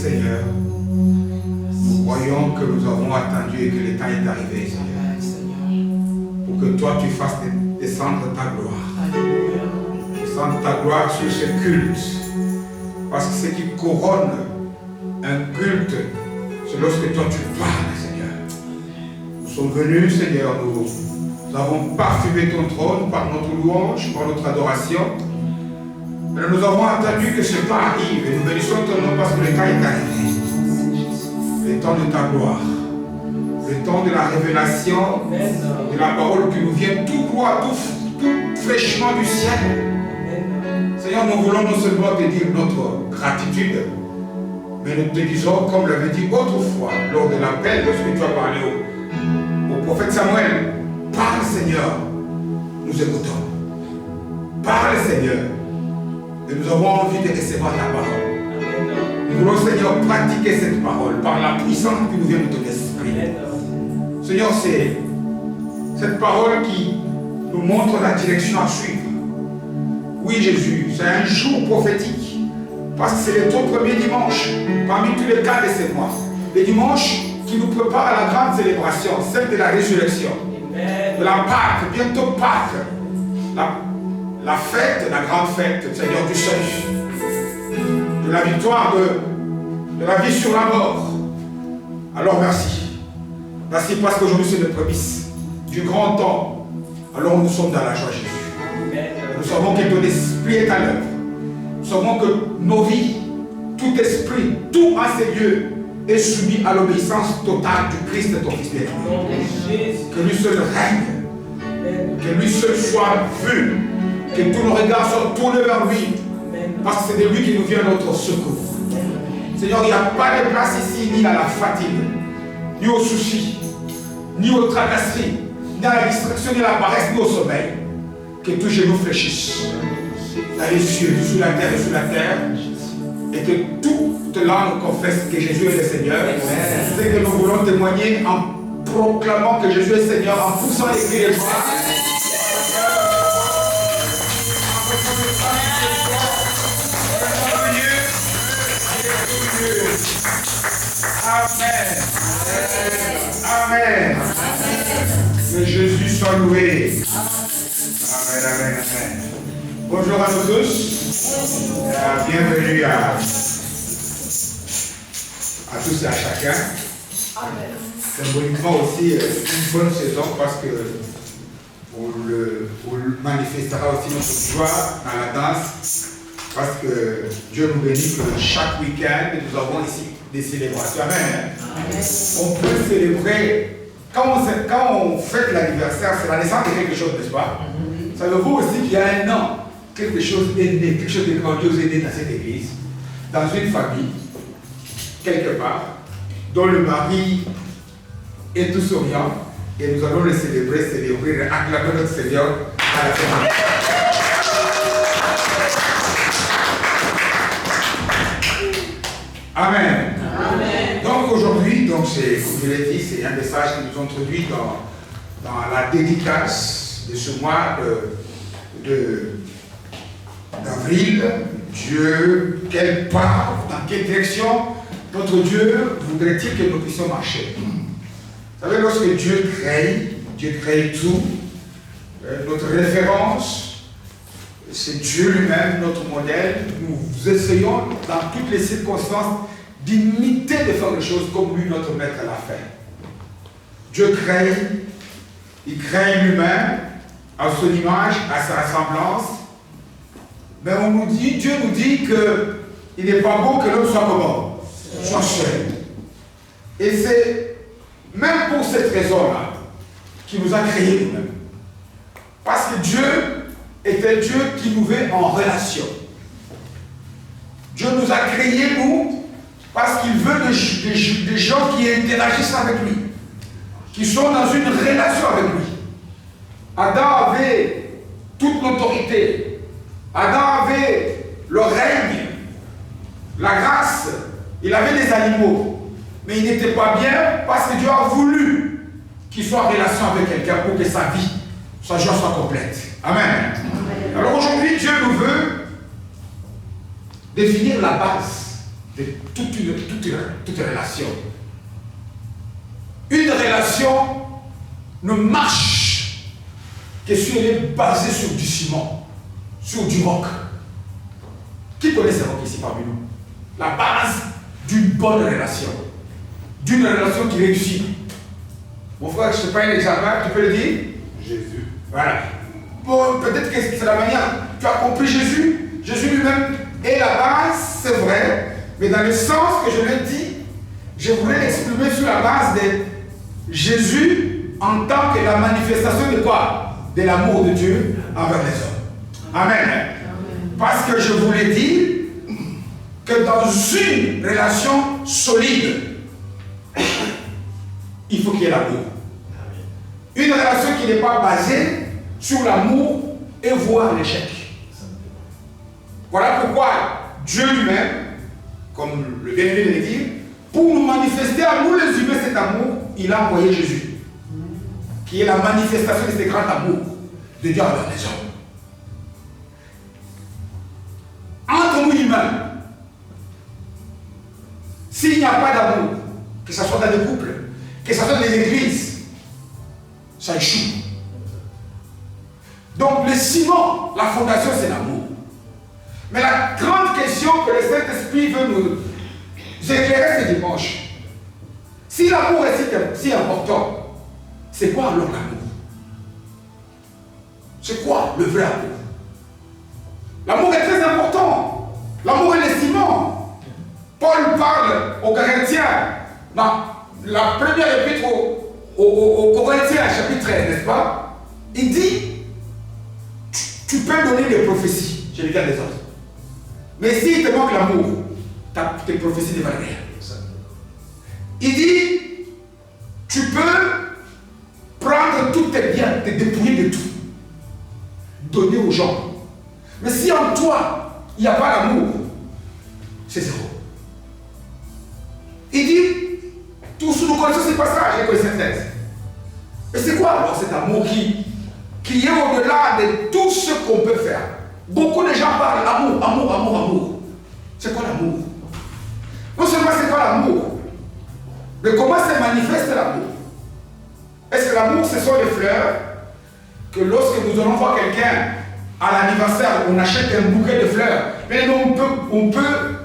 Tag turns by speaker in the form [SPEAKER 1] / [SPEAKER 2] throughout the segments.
[SPEAKER 1] Seigneur, nous croyons que nous avons attendu et que le temps est arrivé, Seigneur, pour que toi tu fasses descendre ta gloire. Descendre ta gloire sur ce culte. Parce que ce qui couronne un culte, c'est lorsque toi tu parles, Seigneur. Nous sommes venus, Seigneur, nous avons parfumé ton trône par notre louange, par notre adoration. Mais nous avons attendu que ce temps arrive et nous bénissons ton nom parce que le temps est arrivé. Le temps de ta gloire, le temps de la révélation, de la parole qui nous vient tout droit, tout fraîchement du ciel. Seigneur, nous voulons non seulement te dire notre gratitude, mais nous te disons, comme l'avait dit autrefois, lors de l'appel, lorsque tu as parlé au prophète Samuel, parle Seigneur, nous écoutons. Parle Seigneur, et nous avons envie de recevoir la parole. Nous voulons Seigneur pratiquer cette parole par la puissance qui nous vient de ton esprit. Seigneur, c'est cette parole qui nous montre la direction à suivre. Oui Jésus, c'est un jour prophétique, parce que c'est le tout premier dimanche, parmi tous les cas de ces mois. Le dimanche qui nous prépare à la grande célébration, celle de la résurrection, de la Pâque, bientôt Pâque, la fête, la grande fête, Seigneur, du salut, de la victoire de la vie sur la mort. Alors merci. Merci parce qu'aujourd'hui c'est le prémice du grand temps. Alors nous sommes dans la joie Jésus. Nous savons que ton esprit est à l'œuvre. Nous savons que nos vies, tout esprit, tout en ces lieux est soumis à l'obéissance totale du Christ, ton Fils bien. Que lui seul règne, que lui seul soit vu, que tous nos regards soient tournés vers lui, parce que c'est de lui qui nous vient notre secours. Seigneur, il n'y a pas de place ici, ni à la fatigue, ni au souci, ni aux tracasseries, ni à la distraction, ni à la paresse, ni au sommeil. Que tous genoux fléchissent dans les cieux, sous la terre et sous la terre, et que toute langue confesse que Jésus est le Seigneur. C'est que nous voulons témoigner en proclamant que Jésus est Seigneur, en poussant les cris de joie. Amen. Amen. Que Jésus soit loué. Amen, amen, amen. Bonjour à nous tous. Bienvenue à tous et à chacun. Symboliquement aussi une bonne saison parce que on manifestera aussi notre joie dans la danse parce que Dieu nous bénit que chaque week-end nous avons ici des célébrations. Amen. Amen. On peut célébrer. Quand on fête l'anniversaire, c'est la naissance de quelque chose, n'est-ce pas? Savez-vous aussi qu'il y a un an, quelque chose est né, quelque chose de grandiose est né dans cette église, dans une famille, quelque part, dont le mari est tout souriant, et nous allons le célébrer, acclamer notre Seigneur à la fin. Amen. Amen. Donc aujourd'hui, comme je l'ai dit, c'est un message qui nous introduit dans la dédicace de ce mois d'avril. Dieu, quelle part, dans quelle direction notre Dieu voudrait-il que nous puissions marcher? Vous savez, lorsque Dieu crée tout, notre référence, c'est Dieu lui-même, notre modèle. Nous essayons dans toutes les circonstances d'imiter, de faire les choses comme lui, notre maître, l'a fait. Dieu crée, il crée lui-même à son image, à sa ressemblance. Mais Dieu nous dit qu'il n'est pas bon que l'homme soit comment? Soit seul. Et c'est même pour cette raison-là qu'il nous a créés nous-mêmes. Parce que Dieu est un Dieu qui nous veut en relation. Dieu nous a créés, nous, parce qu'il veut des gens qui interagissent avec lui, qui sont dans une relation avec lui. Adam avait toute l'autorité. Adam avait le règne, la grâce. Il avait des animaux. Mais il n'était pas bien parce que Dieu a voulu qu'il soit en relation avec quelqu'un pour que sa vie, sa joie soit complète. Amen. Alors aujourd'hui, Dieu nous veut définir la base de toute relation. Une relation ne marche que si elle est basée sur du ciment, sur du roc. Qui connaît ce roc ici parmi nous? La base d'une bonne relation. D'une relation qui réussit. Mon frère, je te prends un exemple, tu peux le dire? Jésus. Voilà. Bon, peut-être que c'est la manière, tu as compris Jésus. Jésus lui-même est la base, c'est vrai, mais dans le sens que je l'ai dit, je voulais l'exprimer sur la base de Jésus en tant que la manifestation de quoi? De l'amour de Dieu envers les hommes. Amen. Parce que je voulais dire que dans une relation solide, il faut qu'il y ait l'amour. Une relation qui n'est pas basée sur l'amour et voire l'échec. Voilà pourquoi Dieu lui-même, comme le bien-aimé de le dire, pour nous manifester à nous les humains cet amour, il a envoyé Jésus, qui est la manifestation de ce grand amour de Dieu envers les hommes. Entre nous humains, s'il n'y a pas d'amour, que ce soit dans des couples, que ce soit dans les églises, ça échoue. Donc le ciment, la fondation, c'est l'amour. Mais la grande question que le Saint-Esprit veut nous éclairer ce dimanche, si l'amour est si important, c'est quoi alors l'amour? C'est quoi le vrai amour? L'amour est très important. L'amour est le ciment. Paul parle aux Corinthiens, dans la première épître aux Corinthiens, chapitre 13, n'est-ce pas? Il dit, tu peux donner des prophéties chez les gars des autres. Mais s'il te manque l'amour, tes prophéties ne valent rien. Il dit, tu peux prendre tous tes biens, te dépouiller de tout, donner aux gens. Mais si en toi, il n'y a pas l'amour, c'est zéro. Il dit, tous nous connaissons ces passages, les connaissons. Et c'est quoi alors cet amour qui est au-delà de tout ce qu'on peut faire? Beaucoup de gens parlent amour, amour, amour, amour. C'est quoi l'amour? Non seulement c'est quoi l'amour, mais comment se manifeste l'amour? Est-ce que l'amour, ce sont les fleurs que lorsque nous allons voir quelqu'un à l'anniversaire, on achète un bouquet de fleurs, mais non, on peut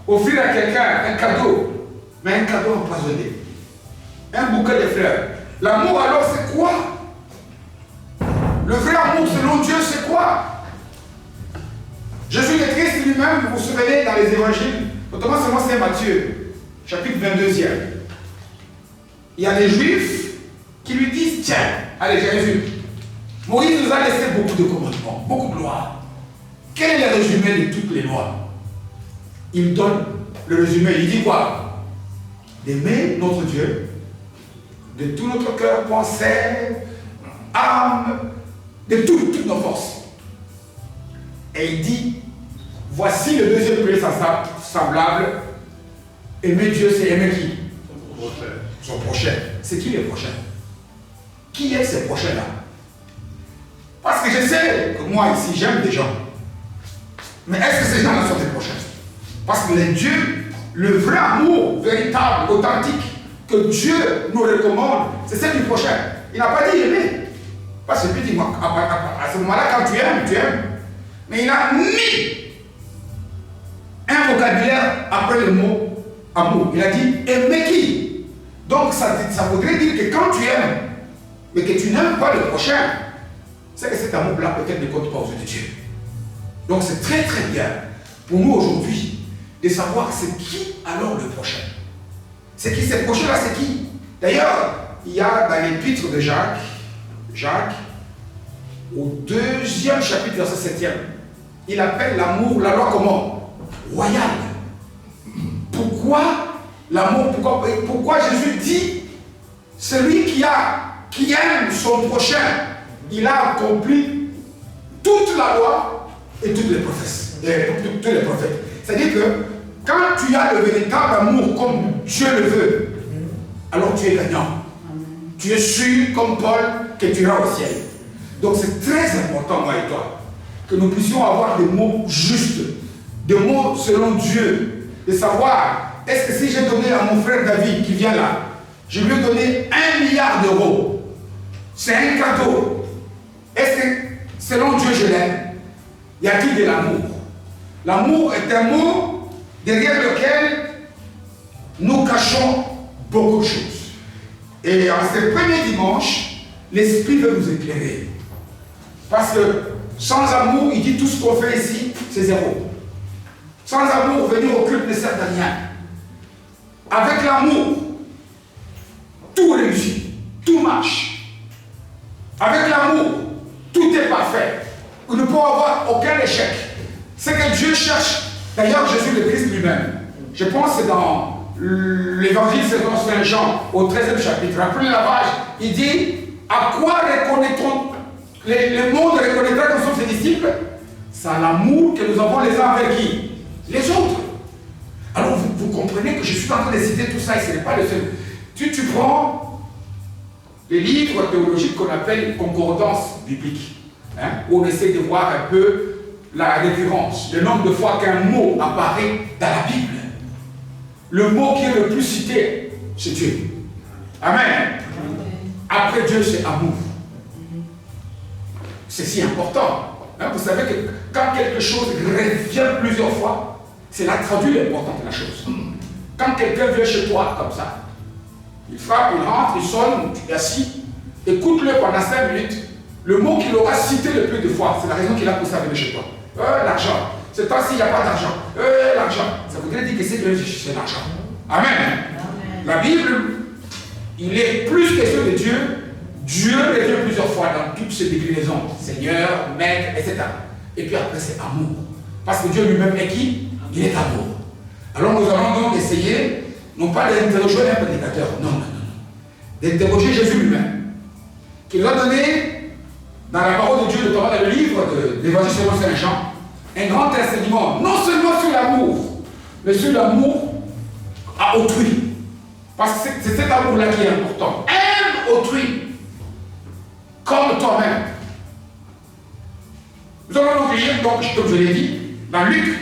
[SPEAKER 1] offrir à quelqu'un un cadeau, mais un cadeau empoisonné. Un bouquet de fleurs. L'amour alors c'est quoi? Le vrai amour selon Dieu c'est quoi? Jésus le Christ lui-même, vous vous souvenez dans les évangiles, notamment seulement Saint Matthieu, chapitre 22e. Il y a des Juifs qui lui disent, tiens, allez, je résume. Moïse nous a laissé beaucoup de commandements, beaucoup de lois. Quel est le résumé de toutes les lois? Il donne le résumé, il dit quoi? D'aimer notre Dieu, de tout notre cœur, pensée, âme, de toutes nos forces. Et il dit, voici le deuxième prière semblable. Aimer Dieu, c'est aimer qui? Son prochain. C'est qui les prochains? Qui est ces prochains-là? Parce que je sais que moi ici, j'aime des gens. Mais est-ce que ces gens-là sont des prochains? Parce que les dieux, le vrai amour véritable, authentique, que Dieu nous recommande, c'est celle du prochain. Il n'a pas dit aimer. Parce que puis dis-moi, à ce moment-là, quand tu aimes. Mais il a mis un vocabulaire après le mot amour. Il a dit aimer qui? Donc ça voudrait dire que quand tu aimes, mais que tu n'aimes pas le prochain, c'est que cet amour-là peut-être ne compte pas aux yeux de Dieu. Donc c'est très très bien pour nous aujourd'hui de savoir c'est qui alors le prochain. C'est qui ce prochain-là, c'est qui? D'ailleurs, il y a dans l'épître de Jacques, au 2e chapitre, verset 7e, il appelle l'amour la loi comment? Royale. Pourquoi l'amour? Pourquoi Jésus dit celui qui aime son prochain, il a accompli toute la loi et tous les prophètes. C'est-à-dire que quand tu as le véritable amour comme Dieu le veut, alors tu es gagnant. Tu es sûr, comme Paul, que tu iras au ciel. Donc c'est très important, moi et toi, que nous puissions avoir des mots justes, des mots selon Dieu, de savoir, est-ce que si j'ai donné à mon frère David qui vient là, je lui ai donné 1 milliard d'euros, c'est un cadeau. Est-ce que selon Dieu je l'aime? Y a-t-il de l'amour? L'amour est un mot derrière lequel nous cachons beaucoup de choses. Et en ce premier dimanche, l'Esprit veut nous éclairer. Parce que sans amour, il dit tout ce qu'on fait ici, c'est zéro. Sans amour, venir au culte ne sert à rien. Avec l'amour, tout réussit, tout marche. Avec l'amour, tout est parfait. Nous ne pouvons avoir aucun échec. C'est que Dieu cherche. D'ailleurs, Jésus le Christ lui-même. Je pense que dans l'évangile selon Saint Jean, au 13e chapitre, après le lavage, il dit, à quoi reconnaîtront, le monde reconnaîtra que nous sommes ses disciples? C'est à l'amour que nous avons les uns avec qui? Les autres. Alors vous comprenez que je suis en train de citer tout ça et ce n'est pas le seul. Tu prends les livres théologiques qu'on appelle concordance biblique, hein, où on essaie de voir un peu la récurrence, le nombre de fois qu'un mot apparaît dans la Bible. Le mot qui est le plus cité, c'est Dieu. Amen. Après Dieu, c'est amour. C'est si important. Hein, vous savez que quand quelque chose revient plusieurs fois, c'est la traduction importante de la chose. Quand quelqu'un vient chez toi comme ça, il frappe, il rentre, il sonne, tu es assis, écoute-le pendant 5 minutes. Le mot qu'il aura cité le plus de fois, c'est la raison qu'il a pour ça venir chez toi. L'argent. Ce temps-ci, il n'y a pas d'argent. L'argent. Ça voudrait dire que c'est l'argent. Amen. Amen. La Bible, il est plus question de Dieu. Dieu revient plusieurs fois dans toutes ses déclinaisons. Seigneur, Maître, etc. Et puis après, c'est amour. Parce que Dieu lui-même est qui? Il est amour. Alors nous allons donc essayer, non pas d'interroger un prédicateur, non. D'interroger Jésus lui-même. Qui nous a donné, dans la parole de Dieu, notamment dans le livre de l'Évangile selon Saint Jean, un grand enseignement, non seulement sur l'amour, mais sur l'amour à autrui. Parce que c'est cet amour-là qui est important. Aime autrui comme toi-même. Nous allons donc lire, donc, comme je l'ai dit, dans Luc,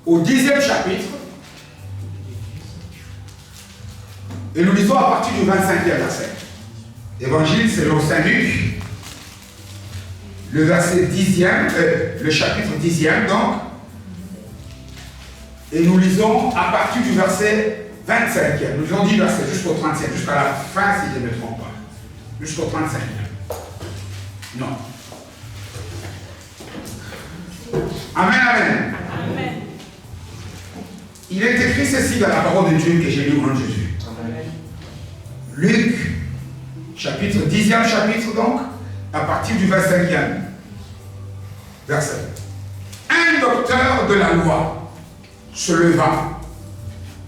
[SPEAKER 1] au 10e chapitre, et nous lisons à partir du 25e verset. Évangile selon Saint Luc, le verset 10e, le chapitre 10e, donc, et nous lisons à partir du verset 25e. Nous avons dit verset jusqu'au 30e, jusqu'à la fin, si je ne me trompe pas. Jusqu'au 35e. Non. Amen, amen. Amen. Il est écrit ceci dans la parole de Dieu que j'ai lu au nom de Jésus. Amen. Luc, chapitre 10e chapitre donc, à partir du 25e verset. Un docteur de la loi se leva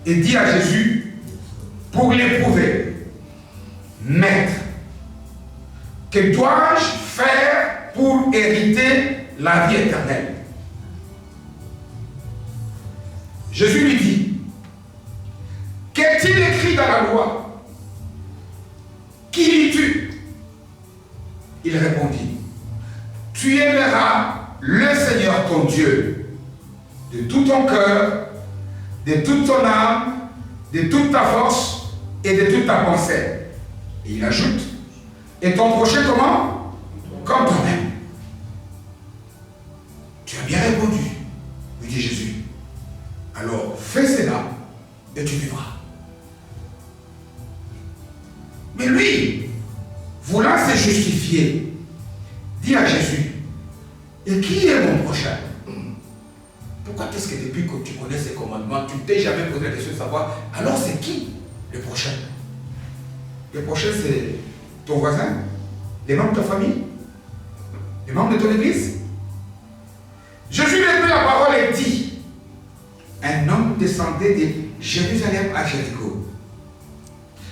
[SPEAKER 1] et dit à Jésus, pour l'éprouver, Maître, que dois-je faire pour hériter la vie éternelle? Jésus lui dit, qu'est-il écrit dans la loi? Qui lis-tu? Il répondit, tu aimeras le Seigneur ton Dieu de tout ton cœur, de toute ton âme, de toute ta force et de toute ta pensée. Et il ajoute, et ton prochain comment? Comme toi-même. Tu as bien répondu, lui dit Jésus. Alors fais cela et tu vivras. Mais lui, voulant se justifier, dit à Jésus, et qui est mon prochain? Pourquoi est-ce que depuis que tu connais ces commandements, tu ne t'es jamais posé la question de savoir, alors c'est qui le prochain? Le prochain, c'est ton voisin, les membres de ta famille, les membres de ton église. Jésus lui a pris la parole et dit, un homme descendait de Jérusalem à Jéricho.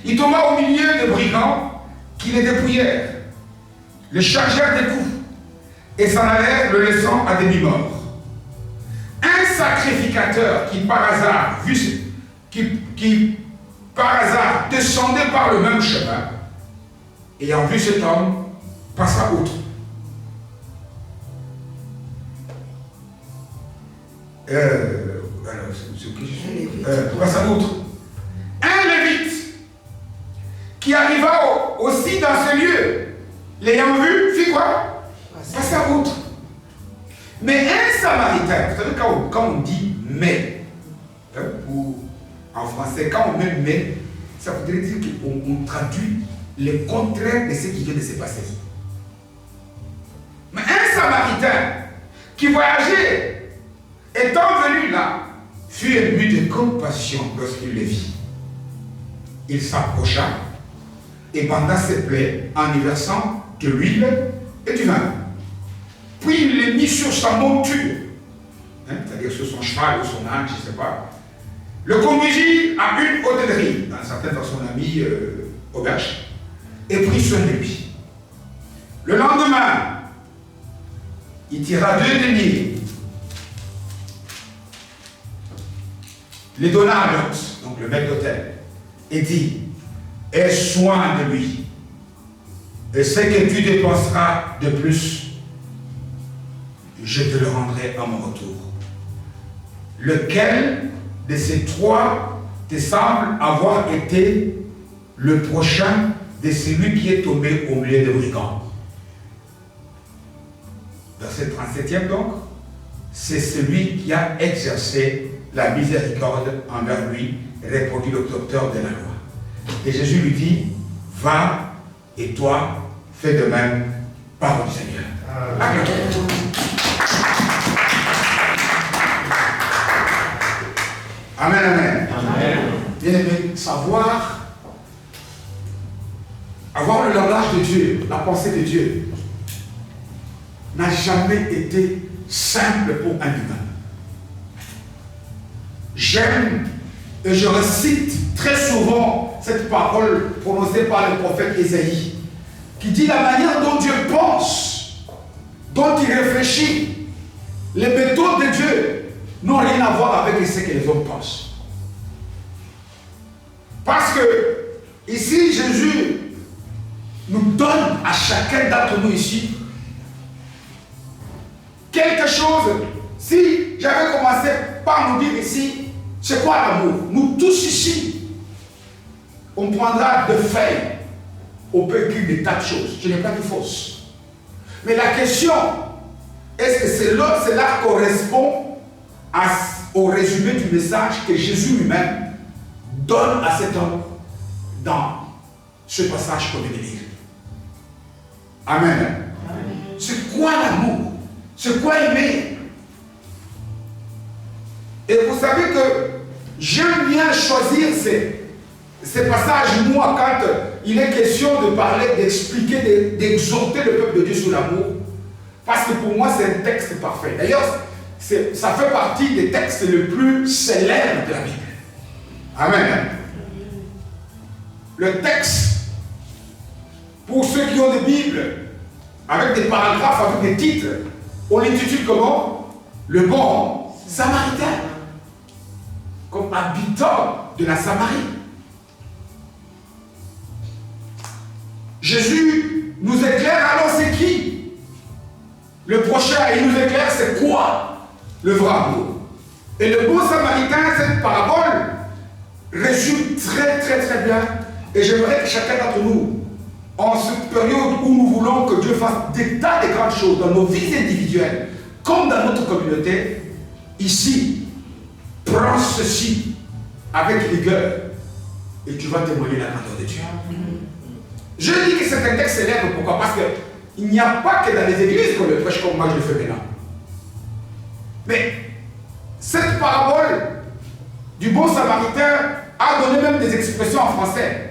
[SPEAKER 1] Il tomba au milieu de brigands qui le dépouillèrent, le chargèrent des coups et s'en allèrent le laissant à demi-mort. Un sacrificateur qui par hasard, par hasard descendait par le même chemin, ayant vu cet homme, passa outre. passe à l'autre. Un lévite qui arriva aussi dans ce lieu, l'ayant vu, fit quoi? Passe à l'autre. Mais un samaritain, vous savez quand on dit mais, ou en français, quand on met mais, ça voudrait dire qu'on traduit le contraire de ce qui vient de se passer. Mais un samaritain qui voyageait, étant venu là, fut ému de compassion lorsqu'il le vit. Il s'approcha et banda ses plaies en y versant de l'huile et du vin. Puis il les mit sur sa monture, c'est-à-dire sur son cheval ou son âne, je ne sais pas. Le conduisit à une hôtellerie, dans certaines versions on a mis auberge, et prit soin de lui. Le lendemain, il tira 2 deniers, les donna à l'hôte, donc le maître d'hôtel, et dit, aie soin de lui, et ce que tu dépenseras de plus, je te le rendrai à mon retour. Lequel de ces 3 te semble avoir été le prochain de celui qui est tombé au milieu des brigands? Verset 37e donc, c'est celui qui a exercé la miséricorde envers lui, répondit le docteur de la loi. Et Jésus lui dit, va et toi, fais de même, parole du Seigneur. Amen. Amen, amen. Amen. Bien aimé, savoir, avoir le langage de Dieu, la pensée de Dieu, n'a jamais été simple pour un humain. J'aime et je recite très souvent cette parole prononcée par le prophète Ésaïe, qui dit la manière dont Dieu pense, dont il réfléchit, les méthodes de Dieu n'ont rien à voir avec ce que les hommes pensent. Parce que ici, Jésus nous donne à chacun d'entre nous ici quelque chose. Si j'avais commencé par nous dire ici, c'est quoi l'amour? Nous tous ici, on prendra 2 feuilles, on peut écrire des tas de choses. Je n'ai pas dit fausse. Mais la question, est-ce que cela correspond au résumé du message que Jésus lui-même donne à cet homme dans ce passage qu'on vient de lire? Amen. Amen. C'est quoi l'amour? C'est quoi aimer? Et vous savez que j'aime bien choisir ces passages, moi, quand il est question de parler, d'expliquer, d'exhorter le peuple de Dieu sur l'amour, parce que pour moi, c'est un texte parfait. D'ailleurs, ça fait partie des textes les plus célèbres de la Bible. Amen. Le texte, pour ceux qui ont des Bibles, avec des paragraphes, avec des titres, on l'intitule comment? Le bon Samaritain. Comme habitant de la Samarie. Jésus nous éclaire, alors c'est qui? Le prochain, il nous éclaire, c'est quoi? Le vrai amour. Et le bon Samaritain, cette parabole résume très très très bien. Et j'aimerais que chacun d'entre nous, en cette période où nous voulons que Dieu fasse des tas de grandes choses dans nos vies individuelles, comme dans notre communauté, ici, prends ceci avec rigueur et tu vas témoigner la grandeur de Dieu. Je dis que c'est un texte célèbre, pourquoi? Parce qu'il n'y a pas que dans les églises qu'on le prêche comme moi je le fais maintenant. Mais cette parabole du bon Samaritain a donné même des expressions en français.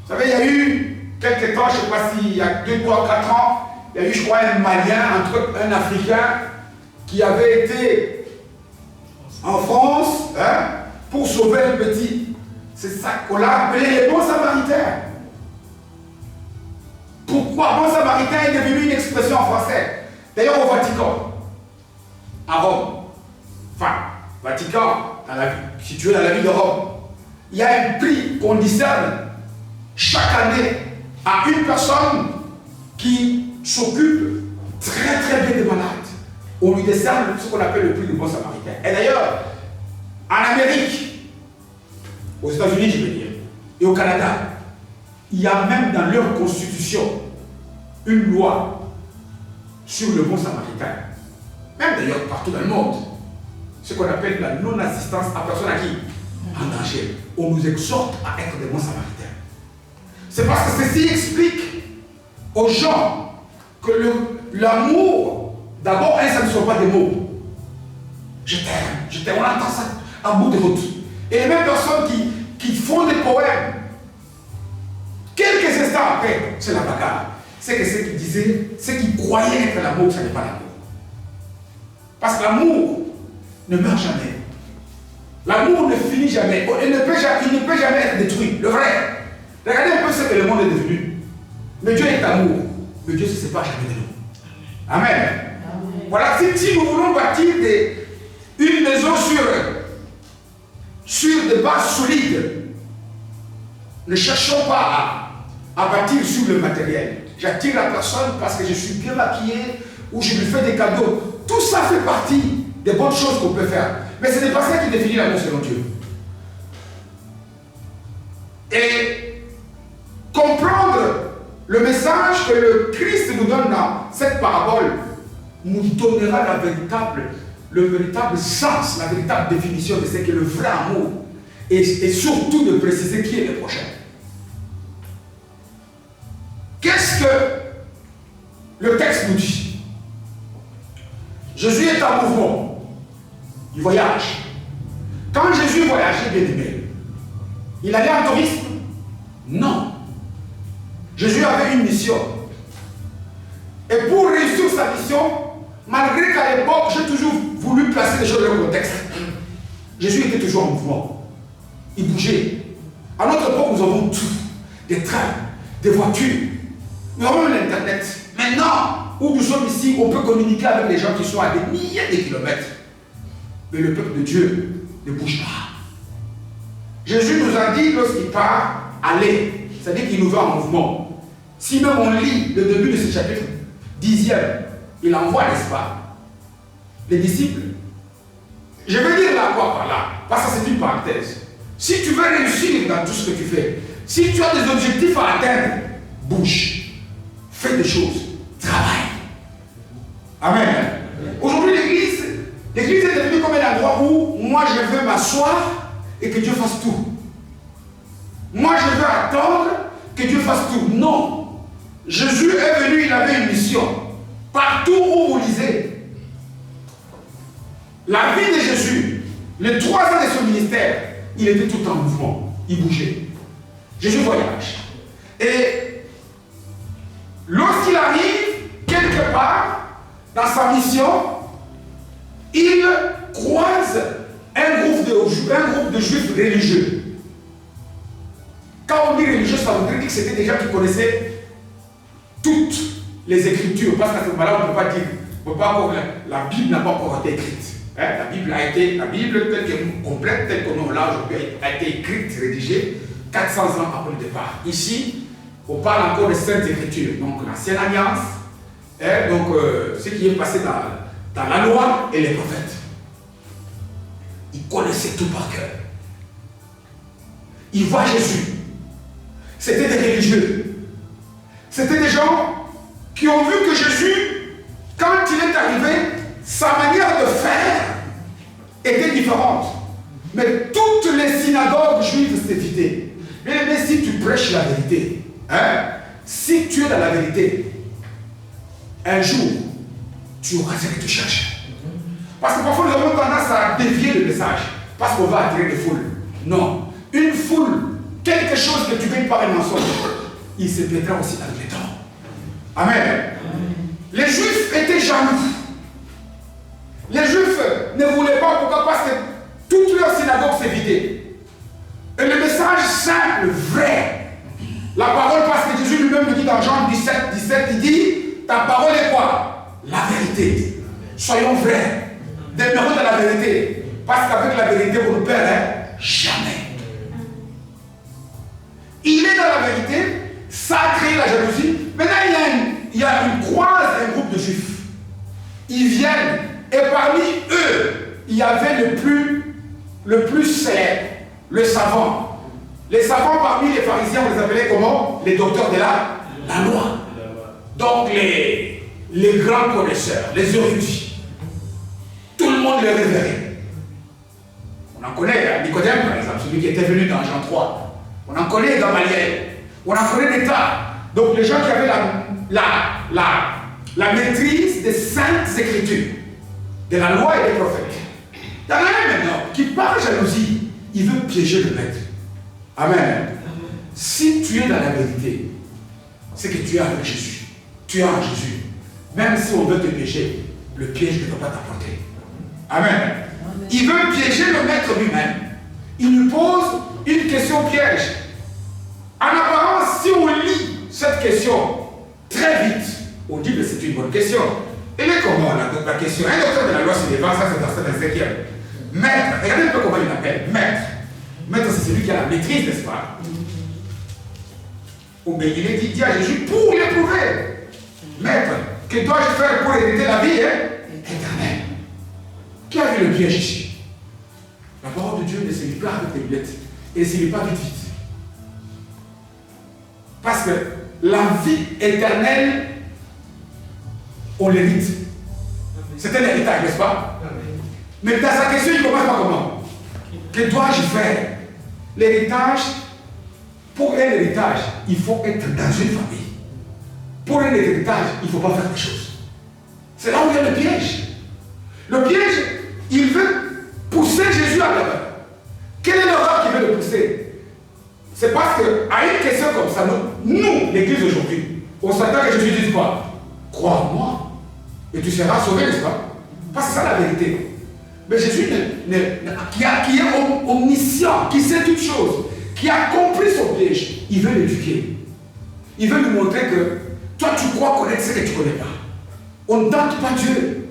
[SPEAKER 1] Vous savez, il y a eu quelques temps, je ne sais pas s'il y a 2, 3, 4 ans, il y a eu, je crois, un Malien, un Africain qui avait été en France pour sauver un petit. C'est ça qu'on l'a appelé les bons Samaritains. Pourquoi bon Samaritain est devenu une expression en français? D'ailleurs, au Vatican, à Rome, enfin, Vatican, situé dans la ville de Rome, il y a un prix qu'on discerne chaque année à une personne qui s'occupe très très bien des malades. On lui décerne ce qu'on appelle le prix du bon Samaritain. Et d'ailleurs, En Amérique, aux États-Unis, je veux dire, et au Canada, il y a même dans leur constitution une loi sur le bon samaritain. Même d'ailleurs partout dans le monde. Ce qu'on appelle la non-assistance à personne à qui? En danger. On nous exhorte à être des bons samaritains. C'est parce que ceci explique aux gens que l'amour, d'abord, ça ne sont pas des mots. Je t'aime, on entend ça à bout de route. Et les mêmes personnes qui font des poèmes, quelques instants après, c'est la bagarre. C'est que ceux qui disaient, ceux qui croyaient être l'amour, ça n'est pas l'amour. Parce que l'amour ne meurt jamais. L'amour ne finit jamais. Il ne peut jamais être détruit. Le vrai. Regardez un peu ce que le monde est devenu. Mais Dieu est amour. Mais Dieu ne se sépare jamais de nous. Amen. Amen. Voilà, si nous voulons bâtir une maison sur des bases solides, ne cherchons pas à bâtir sur le matériel. J'attire la personne parce que je suis bien maquillé ou je lui fais des cadeaux. Tout ça fait partie des bonnes choses qu'on peut faire. Mais ce n'est pas ça qui définit l'amour selon Dieu. Et comprendre le message que le Christ nous donne dans cette parabole nous donnera le véritable sens, la véritable définition de ce qu'est le vrai amour. Et surtout de préciser qui est le prochain. Qu'est-ce que le texte nous dit? Jésus est en mouvement. Il voyage. Quand Jésus voyageait, bien aimé, il allait en tourisme? Non. Jésus avait une mission. Et pour réussir sa mission, malgré qu'à l'époque, j'ai toujours voulu placer les choses dans le contexte, Jésus était toujours en mouvement. Il bougeait. À notre époque, nous avons tout. Des trains, des voitures. Nous avons l'Internet. Maintenant, où nous sommes ici, on peut communiquer avec les gens qui sont à des milliers de kilomètres. Mais le peuple de Dieu ne bouge pas. Jésus nous a dit lorsqu'il part, allez. C'est-à-dire qu'il nous va en mouvement. Si même on lit le début de ce chapitre 10e, il envoie, n'est-ce pas, les disciples. Je vais dire là quoi par là, parce que c'est une parenthèse. Si tu veux réussir dans tout ce que tu fais, si tu as des objectifs à atteindre, bouge. Fais des choses. Travaille. Amen. Aujourd'hui, l'église est devenue comme un endroit où moi je veux m'asseoir et que Dieu fasse tout. Moi je veux attendre que Dieu fasse tout. Non. Jésus est venu, il avait une mission. Partout où vous lisez, la vie de Jésus, les 3 ans de son ministère, il était tout en mouvement. Il bougeait. Jésus voyage. Et lorsqu'il arrive quelque part dans sa mission, il croise un groupe de juifs religieux. Quand on dit religieux, ça veut dire que c'était des gens qui connaissaient toutes les Écritures. Parce qu'à ce moment-là, on ne peut pas dire, la Bible n'a pas encore été écrite. La Bible telle qu'elle complète, telle que nous l'a aujourd'hui, a été écrite, rédigée 400 ans après le départ. Ici, on parle encore de Saintes Écritures, donc l'Ancienne Alliance, donc ce qui est passé dans la loi et les prophètes. Ils connaissaient tout par cœur. Ils voient Jésus. C'était des religieux. C'était des gens qui ont vu que Jésus, quand il est arrivé, sa manière de faire était différente. Mais toutes les synagogues juives s'étaient vidées. Mais si tu prêches la vérité, si tu es dans la vérité, un jour, tu auras ce que tu cherches. Parce que parfois nous avons tendance à dévier le message, parce qu'on va attirer les foules. Non. Une foule, quelque chose que tu gagnes par un mensonge, il se pètera aussi avec le temps. Amen. Les Juifs étaient jaloux. Les Juifs ne voulaient pas, pourquoi? Parce que toute leur synagogue s'est vidée. Et le message simple, vrai, la parole, parce que Jésus lui-même le dit dans Jean 17, il dit, ta parole est quoi? La vérité. Soyons vrais. Demeurons dans la vérité. Parce qu'avec la vérité, vous ne perdrez jamais. Il est dans la vérité, ça a créé la jalousie. Maintenant, il y a une croise, un groupe de Juifs. Ils viennent, et parmi eux, il y avait le le plus célèbre, le savant. Les savants parmi les pharisiens, on les appelait comment? Les docteurs de la loi. Donc les grands connaisseurs, les érudits. Tout le monde les révérait. On en connaît Nicodème, par exemple, celui qui était venu dans Jean 3. On en connaît Gamaliel. On en connaît des tas. Donc les gens qui avaient la maîtrise des saintes écritures, de la loi et des prophètes. Il y en a un maintenant qui, par jalousie, il veut piéger le maître. Amen. Si tu es dans la vérité, c'est que tu es avec Jésus. Tu es en Jésus. Même si on veut te piéger, le piège ne va pas t'apporter. Amen. Il veut piéger le maître lui-même. Il lui pose une question piège. En apparence, si on lit cette question très vite, on dit que c'est une bonne question. Elle est comment la question? Un docteur de la loi se lève, ça c'est dans cette 5e. Maître, regardez un peu comment il l'appelle. Maître. Maître, c'est celui qui a la maîtrise, n'est-ce pas? Mais il est dit à Jésus pour l'éprouver. Maître, que dois-je faire pour hériter la vie éternelle? Qui a vu le piège ici? La parole de Dieu ne se lit pas avec des lunettes. Et ne se lit pas vite vite. Parce que la vie éternelle, on l'hérite. C'est un héritage, n'est-ce pas? Mais dans sa question, il commence par comment? Que dois-je faire? L'héritage, pour un héritage, il faut être dans une famille. Pour un héritage, il ne faut pas faire des choses. C'est là où il y a le piège. Le piège, il veut pousser Jésus à l'erreur. Quelle est l'erreur qui veut le pousser? C'est parce qu'à une question comme ça, nous, l'église aujourd'hui, on s'attend que Jésus dise quoi? Crois en moi et tu seras sauvé, n'est-ce pas? Parce que c'est ça la vérité. Mais Jésus, qui est omniscient, qui sait toutes choses, qui a compris son piège, il veut l'éduquer. Il veut lui montrer que toi, tu crois connaître ce que tu ne connais pas. On ne tente pas Dieu.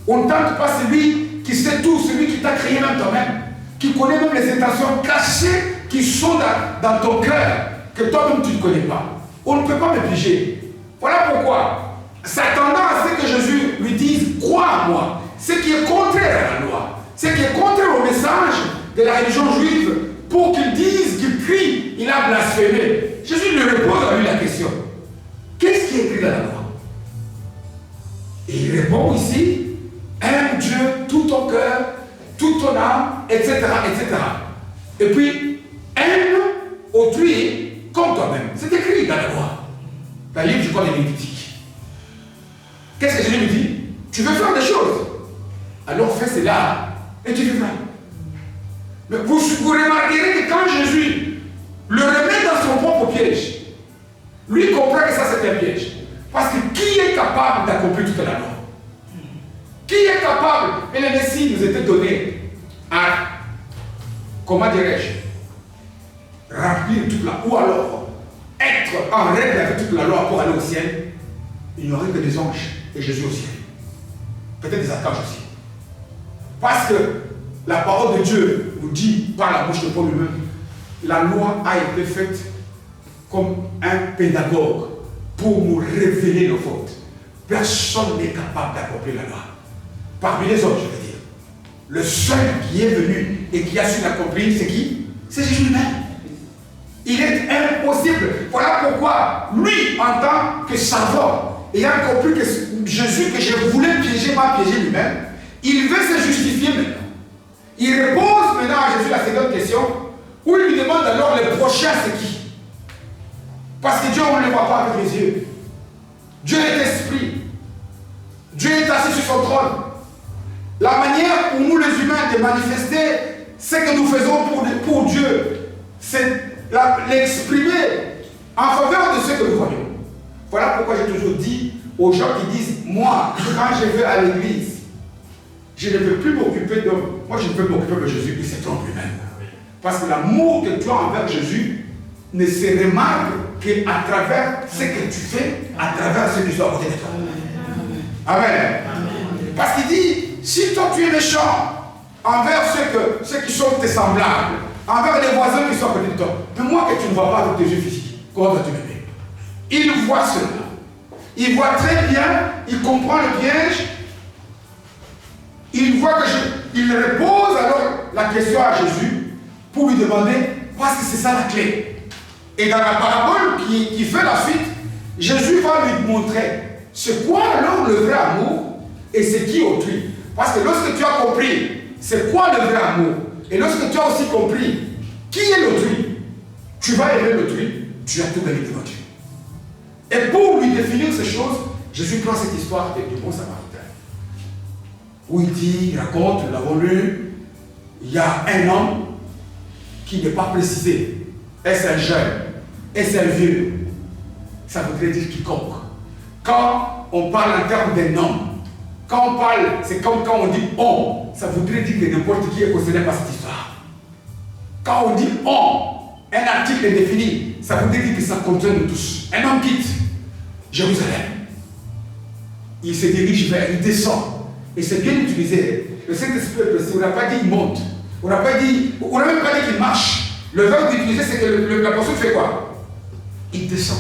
[SPEAKER 1] On ne tente pas celui qui sait tout, celui qui t'a créé même toi-même, qui connaît même les intentions cachées qui sont dans ton cœur, que toi-même tu ne connais pas. On ne peut pas me piéger. Voilà pourquoi, s'attendant à ce que Jésus lui dise, crois à moi, ce qui est contraire à la loi, ce qui est contraire au message de la religion juive, pour qu'il dise, qu'il crie, il a blasphémé. Jésus lui repose à lui la question. Qu'est-ce qui est écrit dans la loi? Et il répond ici, aime Dieu tout ton cœur, toute ton âme, etc., etc. Et puis, aime autrui comme toi-même. C'est écrit dans la loi. Dans le livre, je crois, des Lévitiques. Qu'est-ce que Jésus lui dit? Tu veux faire des choses, alors fais cela et tu vivras. Mais vous remarquerez que quand Jésus le remet dans son propre piège, lui comprend que ça c'est un piège. Parce que qui est capable d'accomplir toute la loi? Qui est capable? Et le Messie nous était donné à, comment dirais-je, remplir toute la loi, ou alors être en règle avec toute la loi pour aller au ciel. Il n'y aurait que des anges et Jésus au ciel. Peut-être des archanges aussi. Parce que la parole de Dieu nous dit par la bouche de Paul lui-même, la loi a été faite comme un pédagogue pour nous révéler nos fautes. Personne n'est capable d'accomplir la loi. Parmi les autres, je veux dire. Le seul qui est venu et qui a su l'accomplir, c'est qui? C'est Jésus lui-même. Il est impossible. Voilà pourquoi, lui, en tant que savant, ayant compris que Jésus, que je voulais piéger, m'a piégé lui-même, il veut se justifier maintenant. Il repose maintenant à Jésus la seconde question, où il lui demande alors le prochain c'est qui? Parce que Dieu, on ne le voit pas avec les yeux. Dieu est esprit. Dieu est assis sur son trône. La manière pour nous les humains de manifester ce que nous faisons pour Dieu, c'est l'exprimer en faveur de ce que nous voyons. Voilà pourquoi j'ai toujours dit aux gens qui disent, moi, quand je vais à l'église, je ne peux plus m'occuper d'homme. Moi, je ne peux m'occuper de Jésus, il se trompe lui-même. Parce que l'amour que tu as envers Jésus ne se remarque qu'à travers ce que tu fais, à travers ce qui sont à côté de toi. Amen. Parce qu'il dit, si toi tu es méchant envers ceux qui sont tes semblables, envers les voisins qui sont à côté de toi, mais moi que tu ne vois pas avec tes yeux physiques, comment vas-tu m'aimer? Il voit cela. Il voit très bien, il comprend le piège. Il voit que il repose alors la question à Jésus pour lui demander, parce que c'est ça la clé. Et dans la parabole qui fait la suite, Jésus va lui montrer c'est quoi alors le vrai amour et c'est qui autrui. Parce que lorsque tu as compris c'est quoi le vrai amour, et lorsque tu as aussi compris qui est l'autrui, tu vas aimer l'autrui, tu as tout gagné devant Dieu. Et pour lui définir ces choses, Jésus prend cette histoire du bon samaritain. Où il dit, il raconte, nous l'avons lu, il y a un homme qui n'est pas précisé. Est-ce un jeune? Est-ce un vieux? Ça voudrait dire quiconque. Quand on parle en termes d'un homme, quand on parle, c'est comme quand on dit on, ça voudrait dire que n'importe qui est concerné par cette histoire. Quand on dit on, un article est défini, ça voudrait dire que ça concerne nous tous. Un homme quitte Jérusalem. Il se dirige vers, il descend. Et c'est bien utilisé. Le Saint-Esprit est précis. On n'a pas dit il monte. On n'a même pas dit qu'il marche. Le verbe utilisé, c'est que la personne fait quoi? Il descend.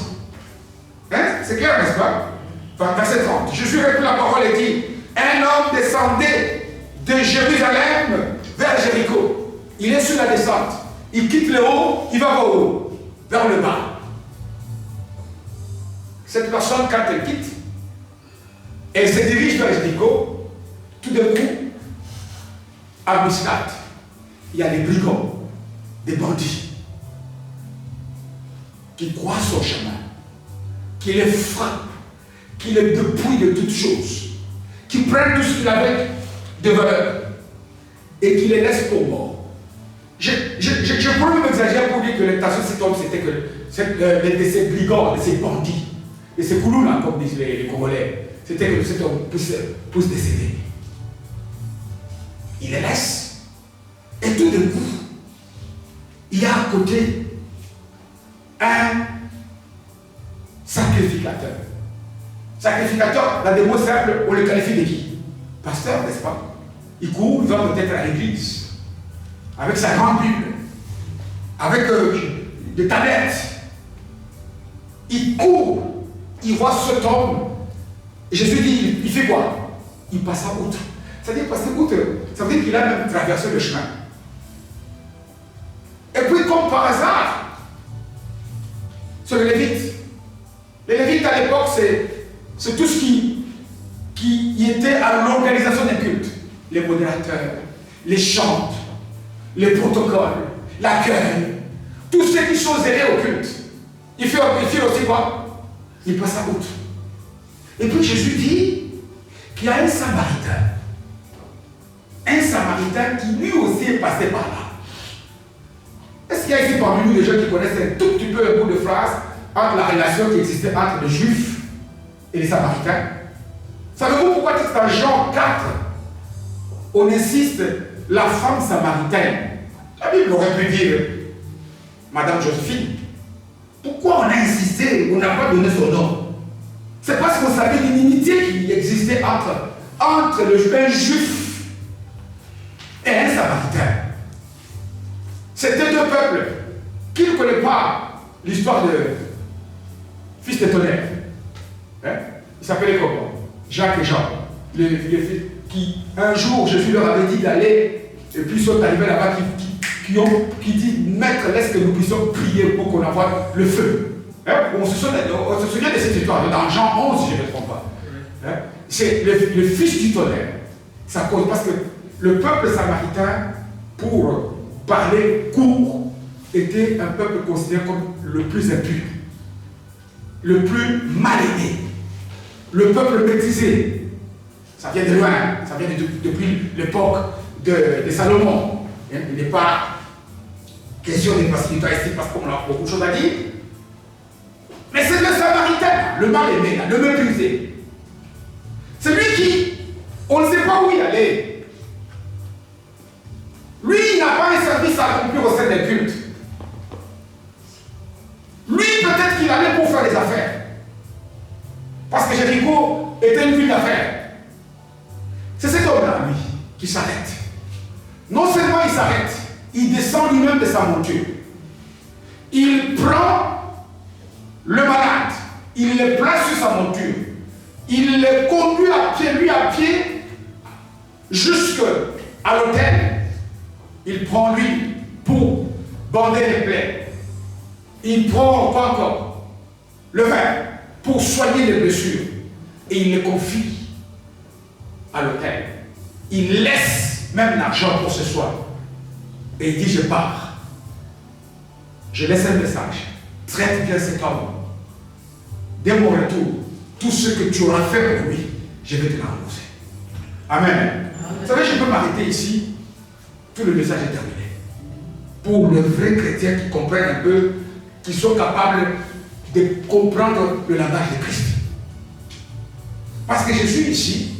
[SPEAKER 1] Hein? C'est clair, n'est-ce pas? Enfin, verset 30. Jésus répond la parole et dit, un homme descendait de Jérusalem vers Jéricho. Il est sur la descente. Il quitte le haut, il va vers le haut, vers le bas. Cette personne, quand elle quitte, elle se dirige vers Jéricho. Tout d'un coup, à Miscat, il y a des brigands, des bandits, qui croisent son chemin, qui les frappent, qui les dépouillent de toutes choses, qui prennent tout ce qu'il avait de valeur et qui les laissent pour mort. Je peux même exagérer pour dire que l'intention de cet homme, c'était que de ces brigands, de ces bandits, de ces coulous-là, comme disent les Congolais, c'était que cet homme puisse décéder. Il les laisse. Et tout d'un coup, il y a à côté un sacrificateur. Sacrificateur, dans des mots simples, on le qualifie de qui? Pasteur, n'est-ce pas? Il court, il va peut-être à l'église, avec sa grande Bible, avec des tablettes. Il court, il voit cet homme. Et Jésus dit, il fait quoi? Il passe à outre. C'est-à-dire passer outre, ça veut dire qu'il a même traversé le chemin. Et puis, comme par hasard, c'est le Lévite. Les Lévites à l'époque, c'est tout ce qui était à l'organisation des cultes. Les modérateurs, les chants, les protocoles, l'accueil, tous ceux qui sont zélés au culte. Il fait aussi quoi? Il passe à outre. Et puis Jésus dit qu'il y a un Samaritain. Un Samaritain qui lui aussi est passé par là. Est-ce qu'il y a ici parmi nous des gens qui connaissent un tout petit peu un bout de phrase entre la relation qui existait entre les Juifs et les Samaritains? Savez-vous pourquoi dans Jean 4, on insiste la femme samaritaine? La Bible aurait pu dire Madame Joséphine. Pourquoi on a insisté, on n'a pas donné son nom? C'est parce qu'on savait l'inimitié qui existait entre un juif et un samaritain. C'était deux peuples qui ne connaissent pas l'histoire de fils de tonnerre. Hein? Ils s'appelaient comment? Jacques et Jean. Les fils qui, un jour, Jésus leur avait dit d'aller, et puis ils sont arrivés là-bas qui dit, Maître, laisse que nous puissions prier pour qu'on envoie le feu. Hein? On se souvient de cette histoire, dans Jean 11, si je ne me trompe pas. Hein? C'est le fils du tonnerre. Ça cause, parce que le peuple samaritain, pour parler court, était un peuple considéré comme le plus impur, le plus mal aimé, le peuple maîtrisé. Ça vient de loin, ça vient depuis l'époque de Salomon. Il n'est pas question de facilité ici parce qu'on a beaucoup de choses à dire. Mais c'est le Samaritain, le mal aimé, le méprisé. C'est lui qui, on ne sait pas où il allait. Lui, il n'a pas un service à accomplir au sein des cultes. Lui, peut-être qu'il allait pour faire des affaires. Parce que Jéricho était une ville d'affaires. C'est cet homme-là, lui, qui s'arrête. Non seulement il s'arrête, il descend lui-même de sa monture. Il prend le malade, il le place sur sa monture. Il le conduit à pied, lui à pied, jusque à l'autel, il prend l'huile pour bander les plaies. Il prend quoi encore? Le vin pour soigner les blessures. Et il les confie à l'autel. Il laisse même l'argent pour ce soir. Et il dit, je pars. Je laisse un message. Traite bien cet homme. Dès mon retour, tout ce que tu auras fait pour lui, je vais te le rembourser. Amen. Vous savez, je peux m'arrêter ici. Tout le message est terminé. Pour les vrais chrétiens qui comprennent un peu, qui sont capables de comprendre le langage de Christ. Parce que Jésus ici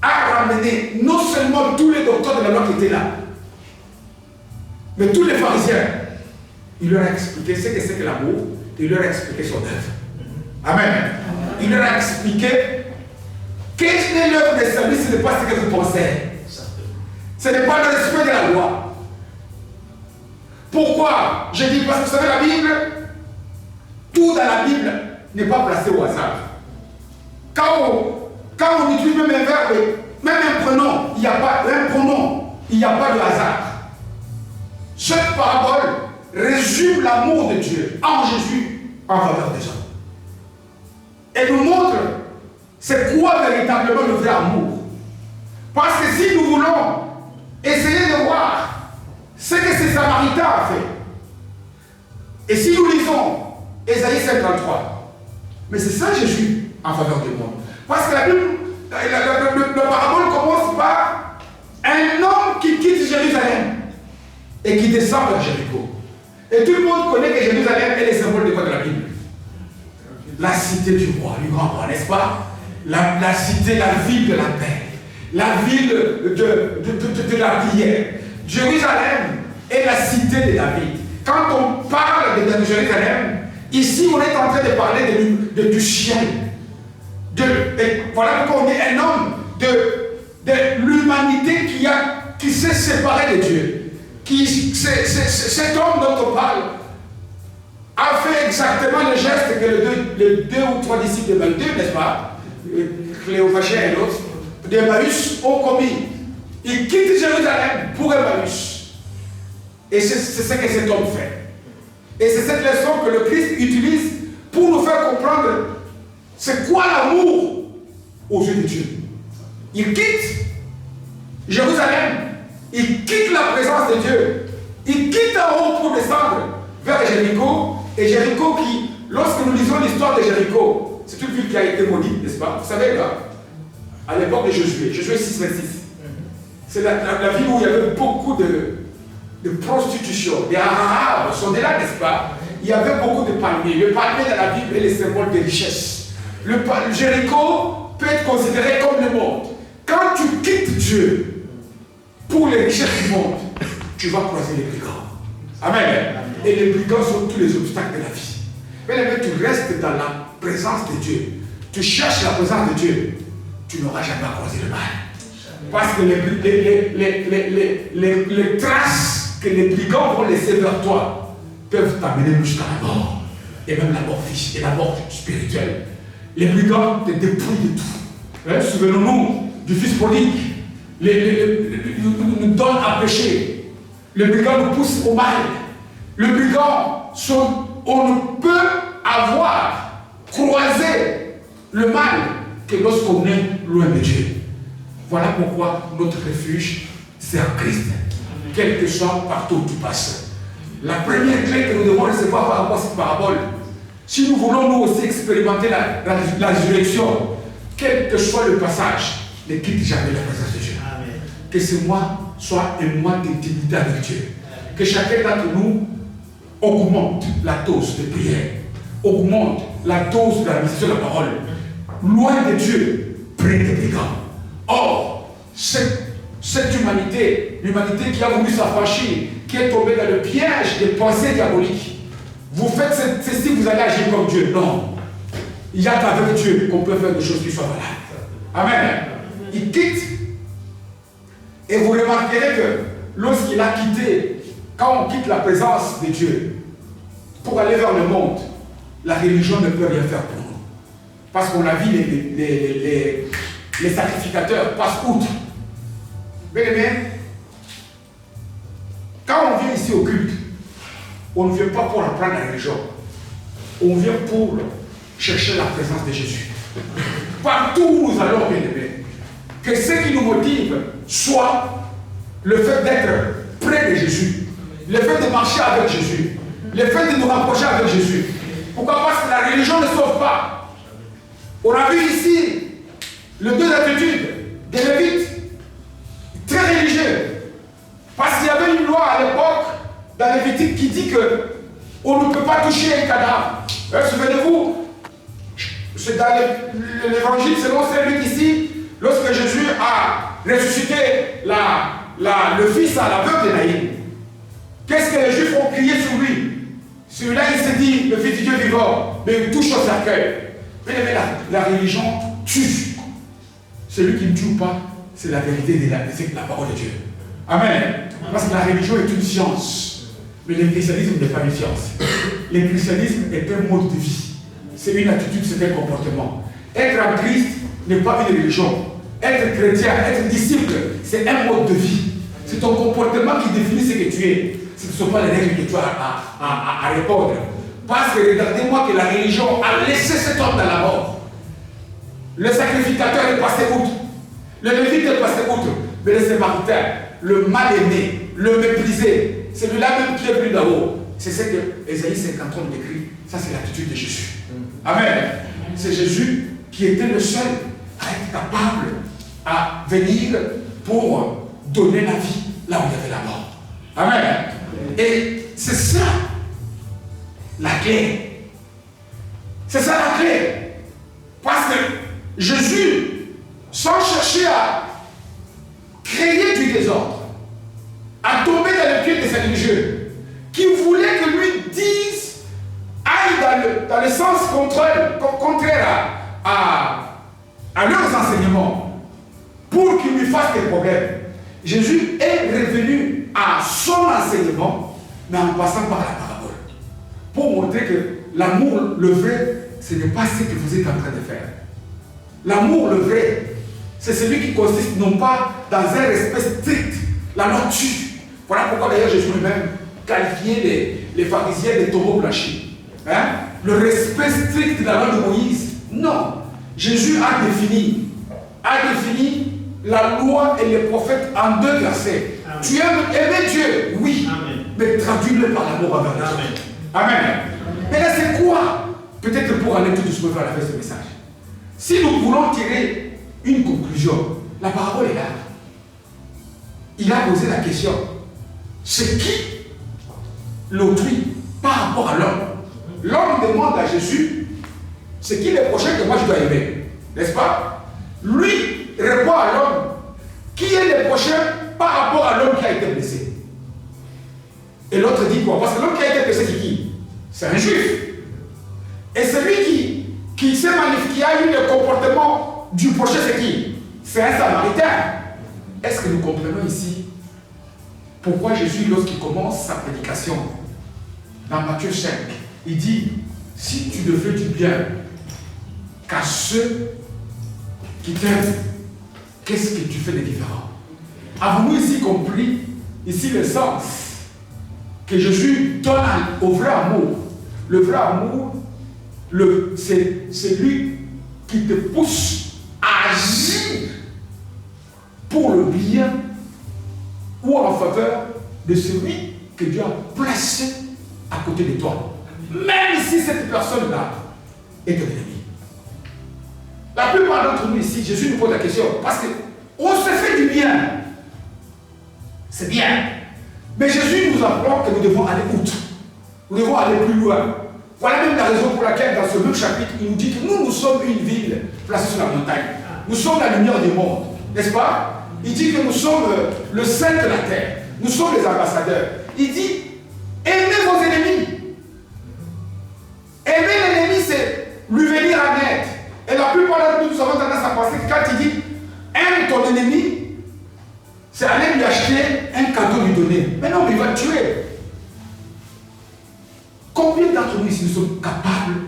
[SPEAKER 1] a ramené non seulement tous les docteurs de la loi qui étaient là, mais tous les pharisiens. Il leur a expliqué ce que c'est que l'amour, il leur a expliqué son œuvre. Amen. Il leur a expliqué quelle est l'œuvre des salut, ce n'est pas ce que vous pensez. Ce n'est pas le respect de la loi. Pourquoi? Je dis parce que vous savez la Bible, tout dans la Bible n'est pas placé au hasard. Quand on utilise même un verbe, même un pronom, il n'y a pas de hasard. Cette parabole résume l'amour de Dieu en Jésus en faveur des hommes. Et nous montre c'est quoi véritablement le vrai amour. Parce que si nous voulons essayer de voir ce que ces Samaritains ont fait, et si nous lisons Ésaïe 53, mais c'est ça Jésus en faveur du monde. Parce que la Bible, la parabole commence par un homme qui quitte Jérusalem et qui descend vers Jéricho. Et tout le monde connaît que Jérusalem est le symbole de quoi de la Bible? La cité du roi, du grand roi, n'est-ce pas? La cité, la ville de la paix, la ville de la prière. Jérusalem est la cité de David. Quand on parle de Jérusalem, ici on est en train de parler du ciel. Voilà pourquoi on est un homme de l'humanité qui s'est séparé de Dieu. Cet homme dont on parle a fait exactement le geste que les deux ou trois disciples de Matthieu, n'est-ce pas, Cléophas et l'autre, d'Emmaüs ont commis. Ils quittent Jérusalem pour Emmaüs. Et c'est ce que cet homme fait. Et c'est cette leçon que le Christ utilise pour nous faire comprendre c'est quoi l'amour aux yeux de Dieu. Il quitte Jérusalem, il quitte la présence de Dieu, il quitte en haut pour descendre vers Jéricho. Et Jéricho qui, lorsque nous lisons l'histoire de Jéricho, c'est une ville qui a été maudite, n'est-ce pas? Vous savez là, à l'époque de Josué 6,26, c'est la ville où il y avait beaucoup de prostitution. Les Arabes sont là, n'est-ce pas? Il y avait beaucoup de palmiers. Le palmier dans la Bible est le symbole de richesse. Le Jéricho peut être considéré comme le monde. Quand tu quittes Dieu pour les richesses du monde, tu vas croiser les brigands. Amen. Et les brigands sont tous les obstacles de la vie. Mais tu restes dans la présence de Dieu. Tu cherches la présence de Dieu. Tu n'auras jamais à croiser le mal. Parce que les traces que les brigands vont laisser vers toi peuvent t'amener jusqu'à la mort. Et même la mort physique et la mort spirituelle. Les brigands te dépouillent de tout. Hein? Souvenons-nous du fils prodigue. Nous donne à pécher. Les brigands nous poussent au mal. Les brigands on ne peut avoir croisé le mal que lorsqu'on est loin de Dieu. Voilà pourquoi notre refuge, c'est en Christ. Quel que soit partout où tu passes. La première clé que nous devons recevoir par rapport à cette parabole, si nous voulons nous aussi expérimenter la résurrection, quel que soit le passage, ne quitte jamais la présence de Dieu. Amen. Que ce mois soit un mois d'intimité avec Dieu. Que chacun d'entre nous augmente la dose de prière, augmente la dose de la mission de la parole. Loin de Dieu, près des brigands. Or, cette humanité, l'humanité qui a voulu s'affranchir, qui est tombée dans le piège des pensées diaboliques, vous faites ceci, vous allez agir comme Dieu. Non. Il y a qu'avec Dieu qu'on peut faire des choses qui soient valables. Amen. Il quitte. Et vous remarquerez que lorsqu'il a quitté, quand on quitte la présence de Dieu pour aller vers le monde, la religion ne peut rien faire pour nous. Parce qu'on a vu les sacrificateurs passent outre. Bien aimé, quand on vient ici au culte, on ne vient pas pour apprendre la religion. On vient pour chercher la présence de Jésus. Partout où nous allons, bien aimé, que ce qui nous motive soit le fait d'être près de Jésus, le fait de marcher avec Jésus, le fait de nous rapprocher avec Jésus. Pourquoi? Parce que la religion ne sauve pas. On a vu ici les deux attitudes des Lévites, très religieux. Parce qu'il y avait une loi à l'époque dans Lévitique qui dit qu'on ne peut pas toucher un cadavre. Souvenez-vous, c'est dans l'évangile selon Saint-Luc ici, lorsque Jésus a ressuscité le fils à la veuve de Naïm. Qu'est-ce que les Juifs ont crié sur lui? Celui-là, il s'est dit, le fils du Dieu vivant, mais il touche au cercueil. Mais la religion tue. Celui qui ne tue pas, c'est la vérité de la parole de Dieu. Amen. Parce que la religion est une science. Mais le christianisme n'est pas une science. Le christianisme est un mode de vie. C'est une attitude, c'est un comportement. Être en Christ n'est pas une religion. Être chrétien, être disciple, c'est un mode de vie. C'est ton comportement qui définit ce que tu es. Ce ne sont pas les règles que tu as à répondre. Parce que regardez-moi que la religion a laissé cet homme dans la mort. Le sacrificateur est passé outre. Le lévite est passé outre. Mais le samaritain, le mal-aimé, le méprisé, celui-là même qui est venu d'en-haut. C'est ce que Ésaïe 53 décrit. Ça, c'est l'attitude de Jésus. Amen. C'est Jésus qui était le seul à être capable à venir pour donner la vie là où il y avait la mort. Amen. Et c'est ça la clé. C'est ça la clé. Parce que Jésus, sans chercher à créer du désordre, a tombé dans le pied de ces religieux qui voulaient que lui dise, aille dans le sens contraire à leurs enseignements pour qu'ils lui fassent des problèmes. Jésus est revenu à son enseignement, mais en passant par la parabole, pour montrer que l'amour, le vrai, ce n'est pas ce que vous êtes en train de faire. L'amour, le vrai, c'est celui qui consiste non pas dans un respect strict, la loi tue. Voilà pourquoi d'ailleurs Jésus lui-même qualifiait les pharisiens de taureaux blanchis. Hein? Le respect strict de la loi de Moïse. Non. Jésus a défini la loi et les prophètes en 2 versets. Amen. Tu aimes Dieu, oui, amen, mais traduis-le par l'amour envers les autres. Amen. Mais là, c'est quoi? Peut-être pour aller tout doucement vers la fin de ce message. Si nous voulons tirer une conclusion, la parabole est là. Il a posé la question, c'est qui l'autrui par rapport à l'homme? L'homme demande à Jésus, c'est qui le prochain que moi je dois aimer? N'est-ce pas? Lui répond à l'homme, qui est le prochain par rapport à l'homme qui a été blessé? Et l'autre dit quoi? Parce que l'homme qui a été blessé, c'est qui? C'est un juif. Et celui qui s'est magnifié, qui a eu le comportement du prochain, c'est qui? C'est un samaritain. Est-ce que nous comprenons ici pourquoi Jésus, lorsqu'il commence sa prédication, dans Matthieu 5, il dit, si tu ne fais du bien qu'à ceux qui t'aiment, qu'est-ce que tu fais de différent? Avons-nous ici compris, ici le sens que Jésus donne au vrai amour? Le vrai amour, c'est lui qui te pousse à agir pour le bien ou en faveur de celui que Dieu a placé à côté de toi. Même si cette personne-là est un ennemi. La plupart d'entre nous ici, Jésus nous pose la question, parce qu'on se fait du bien. C'est bien. Mais Jésus nous apprend que nous devons aller outre. Nous devons aller plus loin. Voilà même la raison pour laquelle dans ce même chapitre, il nous dit que nous sommes une ville placée sur la montagne. Nous sommes la lumière du monde. N'est-ce pas? Il dit que nous sommes le sel de la terre. Nous sommes les ambassadeurs. Il dit, aimez vos ennemis. Aimer l'ennemi, c'est lui venir en aide. Et la plupart d'entre nous avons tendance à penser que quand il dit, aime ton ennemi, c'est aller lui acheter un cadeau, lui donner. Mais non, il va le tuer. Combien d'entre nous ici nous sommes capables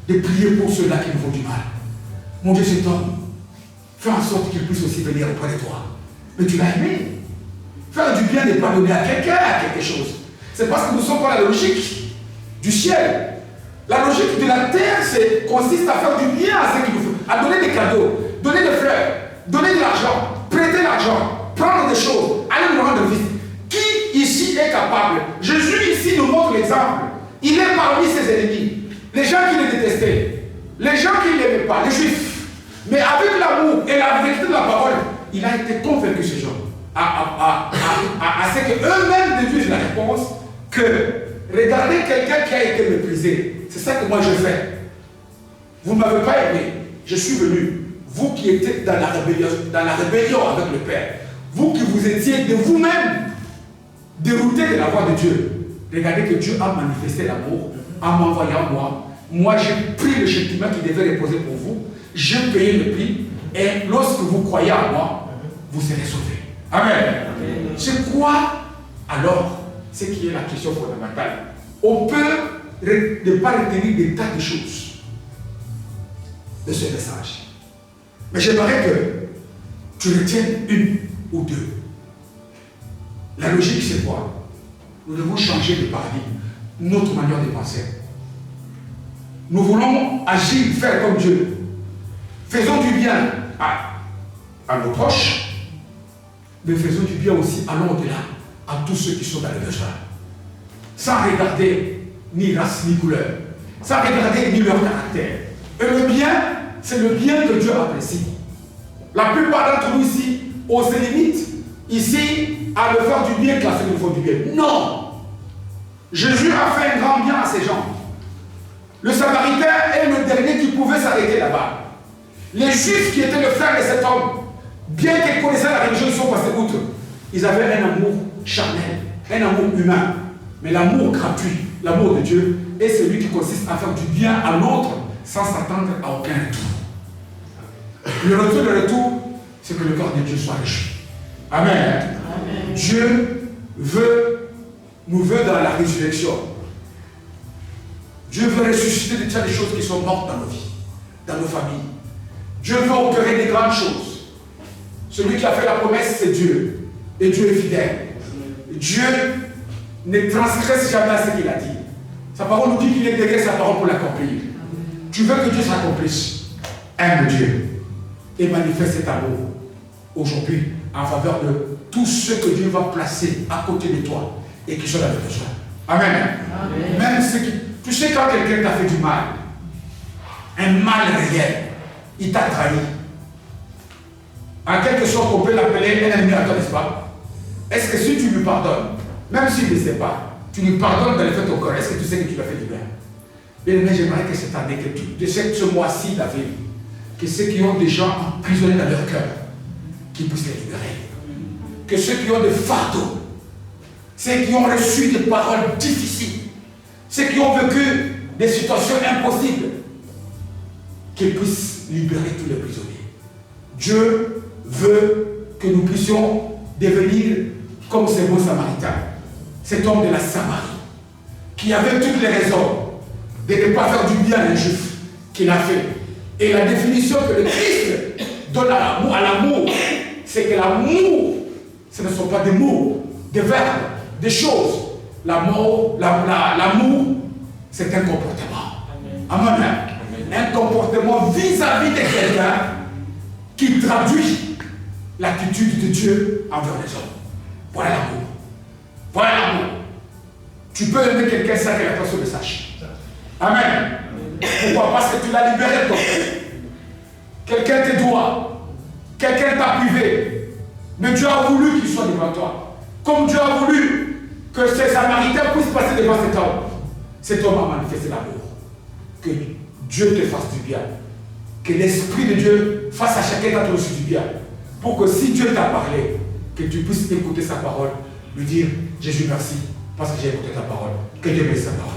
[SPEAKER 1] de prier pour ceux-là qui nous font du mal? Mon Dieu, cet homme, fais en sorte qu'il puisse aussi venir auprès de toi. Mais tu l'as aimé. Faire du bien n'est pas donner à quelqu'un, à quelque chose. C'est parce que nous ne sommes pas la logique du ciel. La logique de la terre consiste à faire du bien à ceux qui nous font, à donner des cadeaux, donner des fleurs, donner de l'argent, prêter l'argent, prendre des choses, aller nous rendre visite. Qui ici est capable? Jésus ici nous montre l'exemple. Il est parmi ses ennemis. Les gens qui le détestaient, les gens qui ne l'aimaient pas, les juifs. Mais avec l'amour et la vérité de la parole, il a été convaincu ces gens à ce qu'eux-mêmes déduisent la réponse que regardez quelqu'un qui a été méprisé. C'est ça que moi je fais. Vous ne m'avez pas aimé. Je suis venu. Vous qui étiez dans la rébellion avec le Père. Vous qui vous étiez de vous-même dérouté de la voix de Dieu. Regardez que Dieu a manifesté l'amour en m'envoyant moi. Moi j'ai pris le châtiment qui devait reposer pour vous. J'ai payé le prix. Et lorsque vous croyez en moi, vous serez sauvés. Amen. C'est quoi alors ce qui est la question fondamentale? On peut ne pas retenir des tas de choses de ce message. Mais j'aimerais que tu retiennes une ou deux. La logique, c'est quoi? Nous devons changer de paradigme, notre manière de penser. Nous voulons agir, faire comme Dieu. Faisons du bien à nos proches, mais faisons du bien aussi, allons au-delà, à tous ceux qui sont dans le besoin. Sans regarder ni race ni couleur, sans regarder ni leur caractère. Et le bien, c'est le bien que Dieu apprécie. La plupart d'entre nous ici, on se limite ici à me faire du bien qu'à ceux qui nous font du bien. Non! Jésus a fait un grand bien à ces gens. Le Samaritain est le dernier qui pouvait s'arrêter là-bas. Les Juifs qui étaient le frère de cet homme, bien qu'ils connaissaient la religion, ils sont passés outre. Ils avaient un amour charnel, un amour humain. Mais l'amour gratuit, l'amour de Dieu, est celui qui consiste à faire du bien à l'autre sans s'attendre à aucun retour. Le retour, c'est que le cœur de Dieu soit réjoui. Amen. Amen. Dieu nous veut dans la résurrection. Dieu veut ressusciter des choses qui sont mortes dans nos vies, dans nos familles. Dieu veut opérer des grandes choses. Celui qui a fait la promesse, c'est Dieu. Et Dieu est fidèle. Dieu ne transgresse jamais ce qu'il a dit. Sa parole nous dit qu'il est derrière sa parole pour l'accomplir. Tu veux que Dieu s'accomplisse. Aime Dieu. Et manifeste cet amour aujourd'hui en faveur de tous ceux que Dieu va placer à côté de toi et qui sont dans le besoin. Amen. Amen. Même ceux qui... Tu sais, quand quelqu'un t'a fait du mal, un mal réel, il t'a trahi. En quelque sorte, on peut l'appeler un ennemi à toi, n'est-ce pas? Est-ce que si tu lui pardonnes, même s'il ne sait pas, tu lui pardonnes dans le fait au corps, est-ce que tu sais que tu l'as fait du bien? Bien, j'aimerais que cette année, que ce mois-ci, David, que ceux qui ont des gens emprisonnés dans leur cœur, qu'ils puissent les libérer. Que ceux qui ont des fardeaux, ceux qui ont reçu des paroles difficiles, ceux qui ont vécu des situations impossibles, qu'ils puissent libérer tous les prisonniers. Dieu veut que nous puissions devenir comme ce beau Samaritain, cet homme de la Samarie, qui avait toutes les raisons de ne pas faire du bien à un juif, qu'il a fait. Et la définition que le Christ donne à l'amour, c'est que l'amour, ce ne sont pas des mots, des verbes, des choses. L'amour, c'est un comportement. Amen. Amen. Un comportement vis-à-vis de quelqu'un qui traduit l'attitude de Dieu envers les hommes. Voilà l'amour. Voilà l'amour. Tu peux aimer quelqu'un sans que la personne le sache. Amen. Pourquoi? Parce que tu l'as libéré de ton cœur. Quelqu'un te doit. Quelqu'un t'a privé. Mais Dieu a voulu qu'il soit devant toi. Comme Dieu a voulu que ces Samaritains puissent passer devant cet homme. Cet homme a manifesté l'amour. Que Dieu te fasse du bien. Que l'Esprit de Dieu fasse à chacun d'entre nous aussi du bien. Pour que si Dieu t'a parlé, que tu puisses écouter sa parole, lui dire Jésus merci, parce que j'ai écouté ta parole. Que Dieu bénisse sa parole.